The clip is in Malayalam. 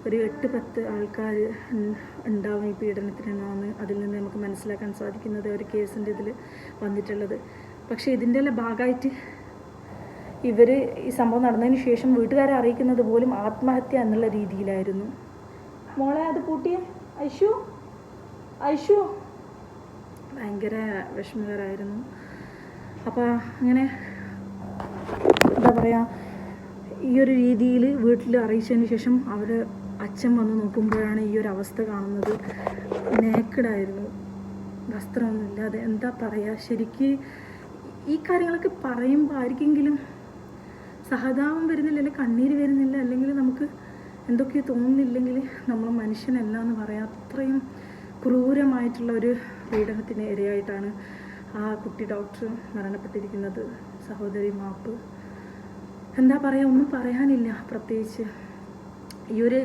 ഒരു 8-10 ആൾക്കാർ ഉണ്ടാവും ഈ പീഡനത്തിനെന്നാണ് അതിൽ നിന്ന് നമുക്ക് മനസ്സിലാക്കാൻ സാധിക്കുന്നത് ഒരു കേസിൻ്റെ ഇതിൽ വന്നിട്ടുള്ളത്. പക്ഷേ ഇതിൻ്റെ എല്ലാം ഭാഗമായിട്ട് ഇവർ ഈ സംഭവം നടന്നതിന് ശേഷം വീട്ടുകാരെ അറിയിക്കുന്നത് പോലും ആത്മഹത്യ എന്നുള്ള രീതിയിലായിരുന്നു. മോളെ അത് പൂട്ടിയേ, ഐഷു ഭയങ്കര വിഷമകരമായിരുന്നു. അപ്പോൾ അങ്ങനെ എന്താ പറയുക, ഈ ഒരു രീതിയിൽ വീട്ടിൽ അറിയിച്ചതിന് ശേഷം അവർ അച്ഛൻ വന്ന് നോക്കുമ്പോഴാണ് ഈ ഒരു അവസ്ഥ കാണുന്നത്. നേക്കഡായിരുന്നു, വസ്ത്രമൊന്നുമില്ലാതെ. എന്താ പറയുക, ശരിക്ക് ഈ കാര്യങ്ങളൊക്കെ പറയുമ്പോൾ ആർക്കെങ്കിലും സഹതാപം വരുന്നില്ല, അല്ലെങ്കിൽ കണ്ണീര് വരുന്നില്ല, അല്ലെങ്കിൽ നമുക്ക് എന്തൊക്കെയോ തോന്നുന്നില്ലെങ്കിൽ നമ്മൾ മനുഷ്യനല്ല എന്ന് പറയാം. അത്രയും ക്രൂരമായിട്ടുള്ള ഒരു പീഡനത്തിന് ഇരയായിട്ടാണ് ആ കുട്ടി ഡോക്ടർ മരണപ്പെട്ടിരിക്കുന്നത്. സഹോദരി മാപ്പ്, എന്താ പറയുക, ഒന്നും പറയാനില്ല. പ്രത്യേകിച്ച് ഈ ഒരു